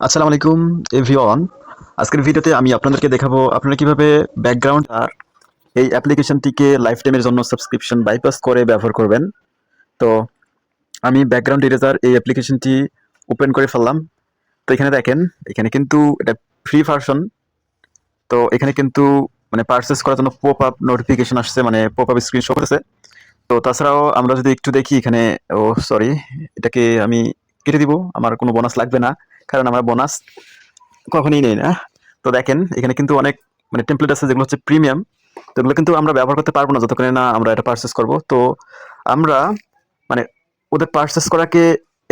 আসসালামু আলাইকুম এভরিওয়ান। আজকের ভিডিওতে আমি আপনাদেরকে দেখাবো আপনারা কিভাবে ব্যাকগ্রাউন্ড আর এই অ্যাপ্লিকেশনটিকে লাইফ টাইমের জন্য সাবস্ক্রিপশন বাইপাস করে ব্যবহার করবেন। তো আমি ব্যাকগ্রাউন্ড ইরেজার এই অ্যাপ্লিকেশনটি ওপেন করে ফেললাম। তো এখানে দেখেন, এখানে কিন্তু এটা ফ্রি ভার্সন। তো এখানে কিন্তু মানে পারচেস করার জন্য পপ আপ নোটিফিকেশন আসছে, মানে পপ আপ স্ক্রিন শো করেছে। তো তাছাড়াও আমরা যদি একটু দেখি এখানে, ও সরি, এটাকে আমি কেটে দিব, আমার কোনো বোনাস লাগবে না, কারণ আমরা বোনাস কখনোই নেই না। তো দেখেন এখানে কিন্তু অনেক মানে টেমপ্লেট আছে যেগুলো হচ্ছে প্রিমিয়াম। তো এগুলো কিন্তু আমরা ব্যবহার করতে পারবো না যতক্ষণে না আমরা এটা পারচেস করব। তো আমরা মানে ওদের পারচেস করাকে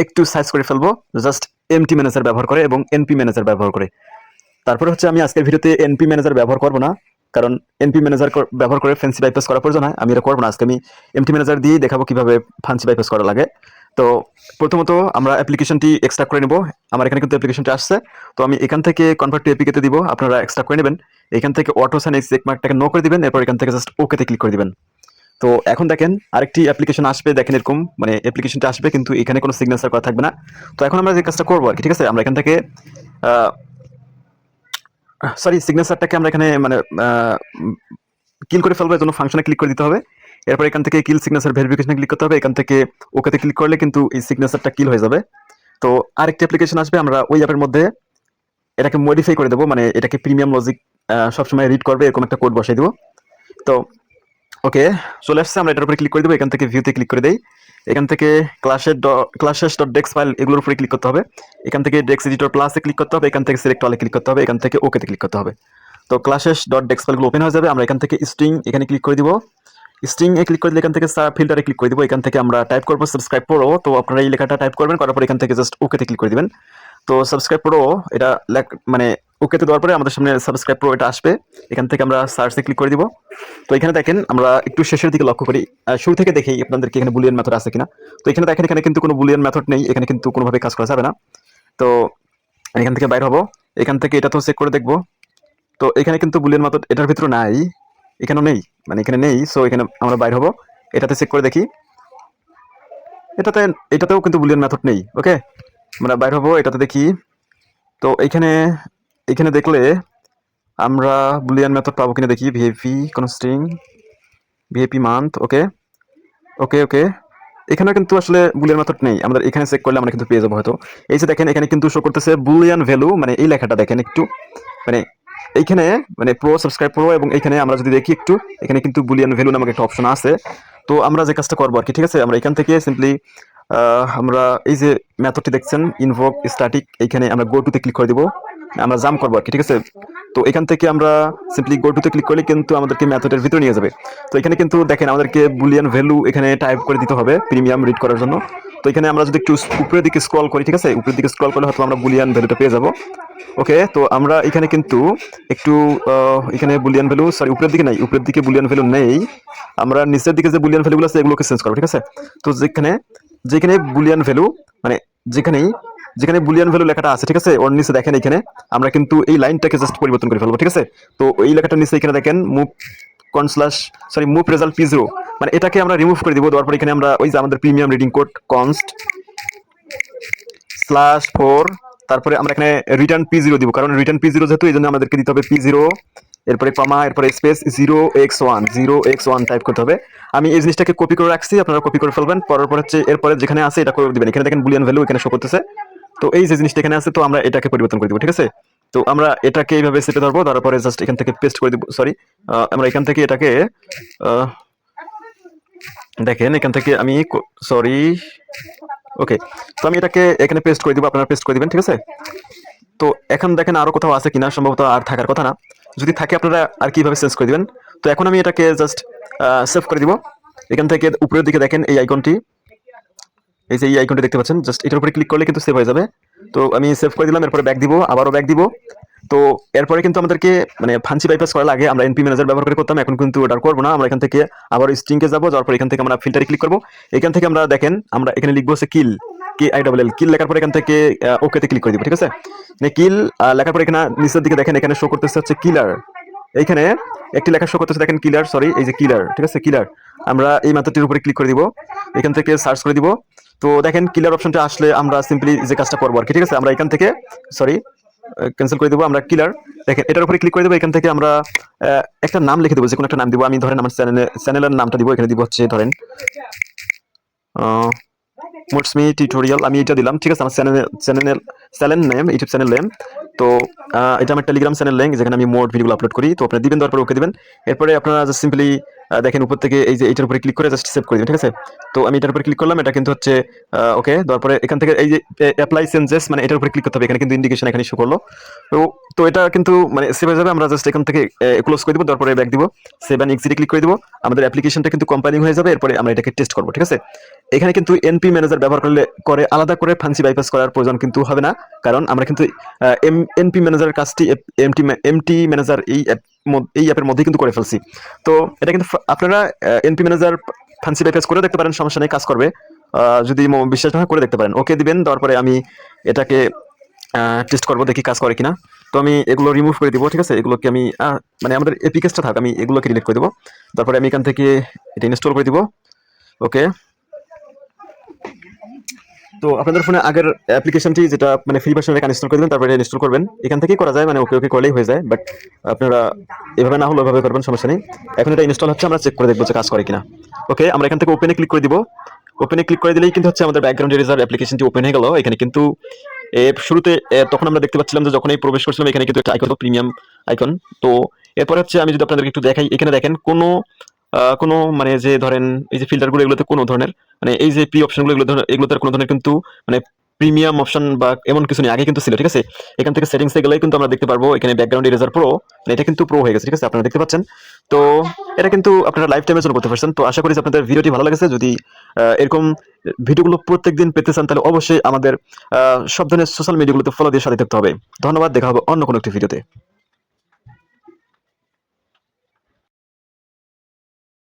একটু সাইজ করে ফেলবো, জাস্ট এমটি ম্যানেজার ব্যবহার করে এবং এনপি ম্যানেজার ব্যবহার করে। তারপরে হচ্ছে আমি আজকের ভিডিওতে এনপি ম্যানেজার ব্যবহার করব না, কারণ এনপি ম্যানেজার ব্যবহার করে ফ্যান্সি বাইপাস করার প্রয়োজন হয়, আমি এটা করবো না। আজকে আমি এমটি ম্যানেজার দিয়েই দেখাবো কিভাবে ফ্যান্সি বাইপাস করা লাগে। তো প্রথমত আমরা অ্যাপ্লিকেশনটি এক্সট্রাক্ট করে নেব। আমার এখানে কিন্তু অ্যাপ্লিকেশনটি আসছে, তো আমি এখান থেকে কনভার্ট টু এপিকেতে দিব, আপনারা এক্সট্রাক্ট করে নেবেন। এখান থেকে অটো সাইন এই চেক মার্কটাকে নো করে দিবেন, এরপর এখান থেকে জাস্ট ওকেতে ক্লিক করে দিবেন। তো এখন দেখেন আরেকটি অ্যাপ্লিকেশন আসবে, দেখেন এরকম মানে অ্যাপ্লিকেশনটা আসবে কিন্তু এখানে কোনো সিগনেচার করা থাকবে না। তো এখন আমরা যে কাজটা করবো আর কি, ঠিক আছে, আমরা এখান থেকে সরি সিগনেচারটাকে আমরা এখানে মানে কিল করে ফেলবো, এর জন্য ফাংশনে ক্লিক করে দিতে হবে। এরপর এখান থেকে কিল সিগনেচার ভেরিফিকেশনে ক্লিক করতে হবে, এখান থেকে ওকেতে ক্লিক করলে কিন্তু এই সিগনেচারটা কিল হয়ে যাবে। তো আরেকটি অ্যাপ্লিকেশন আসবে, আমরা ওই অ্যাপের মধ্যে এটাকে মডিফাই করে দেবো, মানে এটাকে প্রিমিয়াম লজিক সবসময় রিড করবে এরকম একটা কোড বসাই দেবো। তো ওকে, চলে আসছে, আমরা এটার উপরে ক্লিক করে দেবো, এখান থেকে ভিউতে ক্লিক করে দেই। এখান থেকে ক্লাসেস ডট ডেক্স ফাইল এগুলোর উপরে ক্লিক করতে হবে। এখান থেকে ডেক্স এডিটর প্লাসে ক্লিক করতে হবে, এখান থেকে সিলেক্ট অলে ক্লিক করতে হবে, এখান থেকে ওকেতে ক্লিক করতে হবে। তো ক্লাসেস ডট ডেক্স ফাইলগুলো ওপেন হয়ে যাবে। আমরা এখান থেকে স্ট্রিং এখানে ক্লিক করে দিব। স্ট্রিং এ ক্লিক করে দিলে এখান থেকে ফিল্টারে ক্লিক করে দিব, এখান থেকে আমরা টাইপ করবো সাবস্ক্রাইব প্রো। তো আপনারা এই লেখাটা টাইপ করবেন, করার পর এখান থেকে জাস্ট ওকেতে ক্লিক করে দিবেন। তো সাবস্ক্রাইব প্রো এটা মানে ওকেতে দেওয়ার পরে আমাদের সামনে সাবস্ক্রাইব প্রো এটা আসবে। এখান থেকে আমরা সার্চে ক্লিক করে দিব। তো এখানে দেখেন আমরা একটু শেষের দিকে লক্ষ্য করি, শুরু থেকে দেখি আপনাদেরকে এখানে বুলিয়ান মেথড আছে কিনা। তো এখানে দেখেন এখানে কিন্তু কোনো বুলিয়ান মেথড নেই, এখানে কিন্তু কোনোভাবে কাজ করা যাবে না। তো এখান থেকে বাইর হবো, এখান থেকে এটা তো চেক করে দেখবো। তো এখানে কিন্তু বুলিয়ান মেথড এটার ভিতরে নাই, এখানেও নেই, মানে এখানে নেই। সো এখানে আমরা বাইর হবো, এটাতে চেক করে দেখি, এটাতে এটাতেও কিন্তু বুলিয়ান মেথড নেই। ওকে, আমরা বাইর হবো, এটাতে দেখি। তো এখানে এখানে দেখলে আমরা বুলিয়ান মেথড পাবো কিনা দেখি, ভিএপি কনস্ট্রিং ভিএপি মান্থ। ওকে ওকে ওকে, এখানে কিন্তু আসলে বুলিয়ান মেথড নেই, আমাদের এখানে চেক করলে আমরা কিন্তু পেয়ে যাবো হয়তো। এই যে দেখেন এখানে কিন্তু শো করতেছে বুলিয়ান ভ্যালু, মানে এই লেখাটা দেখেন একটু, মানে এইখানে মানে প্রো সাবস্ক্রাইব প্রো, এবং এইখানে আমরা যদি দেখি একটু, এখানে কিন্তু বুলিয়ান ভ্যালু নামক একটা অপশন আছে। তো আমরা যে কাজটা করবো আর কি, ঠিক আছে, আমরা এখান থেকে সিম্পলি আমরা এই যে মেথডটি দেখছেন ইনভোক স্ট্যাটিক, এইখানে আমরা গো টুতে ক্লিক করে দিব, আমরা জাম্প করবো আর কি, ঠিক আছে। তো এখান থেকে আমরা সিম্পলি গো টুতে ক্লিক করলে কিন্তু আমাদেরকে মেথডের ভিতরে নিয়ে যাবে। তো এখানে কিন্তু দেখেন আমাদেরকে বুলিয়ান ভ্যালু এখানে টাইপ করে দিতে হবে প্রিমিয়াম রিড করার জন্য। তো এখানে আমরা যদি একটু উপরের দিকে স্ক্রল করি, ঠিক আছে, উপরের দিকে স্ক্রল করলে হয়তো আমরা বুলিয়ান ভ্যালুটা পেয়ে যাবো। ওকে, তো আমরা এখানে কিন্তু একটু এখানে বুলিয়ান ভ্যালু, সরি উপরের দিকে নাই, উপরের দিকে বুলিয়ান ভ্যালু নেই, আমরা নিচের দিকে যে বুলিয়ান ভ্যালুগুলো আছে এগুলোকে চেঞ্জ করবো, ঠিক আছে। তো যেখানে যেখানে বুলিয়ান ভ্যালু মানে যেখানেই যেখানে বুলিয়ান ভ্যালু লেখাটা আছে, ঠিক আছে, ওর নিচে দেখেন এখানে আমরা কিন্তু এই লাইনটাকে জাস্ট পরিবর্তন করে ফেলবো, ঠিক আছে। তো এই লেখাটার নিচে এখানে দেখেন মুভ মুভ রেজাল্ট P0, মানে এটাকে আমরা রিমুভ করে দিব। দেওয়ার পর এখানে আমরা ওই যে আমাদের প্রিমিয়াম রিডিং কোড কনস্ট /4, তারপরে আমরা এখানে রিটার্ন P0 দিব, কারণ রিটার্ন P0 যেহেতু, এই জন্য আমাদেরকে দিতে হবে P0, এরপরে কমা, এরপরে স্পেস 0x1 টাইপ করতে হবে। আমি এই জিনিসটাকে কপি করে রাখছি, আপনারা কপি করে ফেলবেন। পর হচ্ছে এরপরে যেখানে আছে এটা করে দিবেন, এখানে দেখেন বুলিয়ান ভ্যালু এখানে শো করতেছে। তো এই যে জিনিসটা এখানে আছে, তো আমরা এটাকে পরিবর্তন করে দিব, ঠিক আছে। তো আমরা এটাকে এইভাবে চেপে ধরবো, তারপরে জাস্ট এখান থেকে পেস্ট করে দিব, সরি আমরা এখান থেকে এটাকে দেখেন এখান থেকে আমি সরি ওকে, তো আমি এটাকে এখানে পেস্ট করে দিব, আপনারা পেস্ট করে দিবেন, ঠিক আছে। তো এখন দেখেন আরো কোথাও আছে কিনা, সম্ভবত আর থাকার কথা না, যদি থাকে আপনারা আর কিভাবে চেঞ্জ করে দিবেন। তো এখন আমি এটাকে জাস্ট সেভ করে দিব। এখান থেকে উপরের দিকে দেখেন এই আইকনটি, এই যে এই আইকনটি দেখতে পাচ্ছেন, জাস্ট এটার উপরে ক্লিক করলে কিন্তু সেভ হয়ে যাবে। তো আমি সেভ করে দিলাম, এরপরে ব্যাক দিব, আবারও ব্যাক দিব। তো এরপরে কিন্তু আমাদেরকে মানে ফান্সি বাইপাস করার আগে আমরা এনপি ম্যানেজার ব্যবহার করে করতাম, এখন কিন্তু ওটা করবো না। আমরা এখান থেকে আবার স্ট্রিংকে যাবো, যাওয়ার পর এখান থেকে আমরা ফিল্টারে ক্লিক করবো। এখান থেকে আমরা দেখেন আমরা এখানে লিখবো হচ্ছে কিল, KILL কিল লেখার পর এখান থেকে ওকেতে ক্লিক করে দিব, ঠিক আছে। কিল লেখার পর এখানে নিচের দিকে দেখেন এখানে শো করতেছে হচ্ছে কিলার, এইখানে একটি লেখা শো করতেছে দেখেন কিলার, সরি এই যে কিলার, ঠিক আছে কিলার। আমরা এই মেথডটির উপরে ক্লিক করে দিব, এখান থেকে সার্চ করে দিব, তো দেখেন ক্লিয়ার অপশনটা আসলে আমরা সিম্পলি যে কাজটা করবো আর কি, ঠিক আছে। আমরা এখান থেকে সরি ক্যান্সেল করে দেবো, আমরা ক্লিয়ার দেখেন এটার উপরে ক্লিক করে দেবো। এখান থেকে আমরা একটা নাম লিখে দেবো, যে কোনো একটা নাম দিব। আমি ধরেন আমার চ্যানেলের নামটা দিব, এখানে দিব হচ্ছে ধরেন মুটসমি টিউটোরিয়াল, আমি এটা দিলাম, ঠিক আছে। আমার channel name, YouTube channel name. তো এটা আমার টেলিগ্রাম চ্যানেল লিঙ্ক, যেখানে আমি মোট ভিডিওগুলো আপলোড করি। তো আপনারা দিবেন, তারপরে ওকে দিবেন। এরপরে আপনারা জাস্ট সিম্পলি দেখেন উপর থেকে এই যে এটার উপরে ক্লিক করে জাস্ট সেভ করে দিবেন, ঠিক আছে। তো আমি এটার উপরে ক্লিক করলাম, এটা কিন্তু হচ্ছে ওকে। তারপরে এখান থেকে এই যে অ্যাপ্লাই চেঞ্জেস, মানে এটার উপরে ক্লিক করতে হবে। এখানে কিন্তু ইন্ডিকেশন এখানে শো করলো। তো তো এটা কিন্তু মানে সেভ হয়ে যাবে। আমরা জাস্ট এখান থেকে ক্লোজ করে দিব, তারপরে ব্যাক দিব, সেভ এন্ড এক্সিটে ক্লিক করে দিব। আমাদের অ্যাপ্লিকেশনটা কিন্তু কম্পাইলিং হয়ে যাবে। এরপরে আমরা এটাকে টেস্ট করব, ঠিক আছে। এখানে কিন্তু এনপি ম্যানেজার ব্যবহার করে আলাদা করে ফান্সি বাইপাস করার প্রয়োজন কিন্তু হবে না, কারণ আমরা কিন্তু এনপি ম্যানেজারের কাজটি এমটি ম্যানেজার এই অ্যাপের মধ্যেই কিন্তু করে ফেলছি। তো এটা কিন্তু আপনারা এনপি ম্যানেজার ফান্সি বাইপাস করে দেখতে পারেন, সমস্যা নেই, কাজ করবে। যদি বিশ্বাস না হয় করে দেখতে পারেন। ওকে দিবেন, তারপরে আমি এটাকে টেস্ট করবো, দেখি কাজ করে কিনা। তো আমি এগুলো রিমুভ করে দিব, ঠিক আছে। এগুলোকে আমি মানে আমাদের এপিকেসটা থাক, আমি এগুলোকে ডিলিট করে দেবো। তারপরে আমি এখান থেকে এটা ইনস্টল করে দিব। ওকে, তো আপনাদের ফোনে আগের অ্যাপ্লিকেশনটি যেটা মানে ফ্রি ভার্সন এখানে ইনস্টল করে দেবেন, তারপরে ইনস্টল করবেন। এখান থেকেই করা যায়, মানে ওকে ওকে করলেই হয়ে যায়। বাট আপনারা এভাবে না হলে ওভাবে করবেন, সমস্যা নেই। এখন এটা ইনস্টল হচ্ছে, আমরা চেক করে দেখবো যে কাজ করে কিনা। ওকে, আমরা এখান থেকে ওপেনে ক্লিক করে দিব। ওপেনে ক্লিক করে দিলেই কিন্তু হচ্ছে আমাদের ব্যাকগ্রাউন্ড এরেজার অ্যাপ্লিকেশনটি ওপেন হয়ে গেল। এখানে কিন্তু শুরুতে তখন আমরা দেখতে পাচ্ছিলাম যে যখন এই প্রবেশ করছিলাম, এখানে কিন্তু একটা আইকন, প্রিমিয়াম আইকন। তো এরপর হচ্ছে আমি যদি আপনাদেরকে একটু দেখাই, এখানে দেখেন কোনো মানে যে ধরেন এই যে ফিল্টারগুলো, এগুলোতে কোনো ধরনের মানে এই যে প্রি অপশনগুলো, এগুলোতে কোনো ধরনের কিন্তু মানে প্রিমিয়াম অপশন বা এমন কিছু নেই, আগে কিন্তু ছিল, ঠিক আছে। এখান থেকে সেটিংসে গেলেই কিন্তু আমরা দেখতে পারবো এখানে ব্যাকগ্রাউন্ড ইরেজার প্রো, এটা কিন্তু প্রো হয়ে গেছে, ঠিক আছে, আপনারা দেখতে পাচ্ছেন। তো এটা কিন্তু আপনারা লাইফ টাইমের জন্য করতে পারছেন। তো আশা করি যে আপনাদের ভিডিওটি ভালো লেগেছে। যদি এরকম ভিডিওগুলো প্রত্যেকদিন পেতে চান, তাহলে অবশ্যই আমাদের সব ধরনের সোশ্যাল মিডিয়াগুলোতে ফলো দিয়ে সাথে থাকতে হবে। ধন্যবাদ, দেখা হবে অন্য কোনো একটি ভিডিওতে।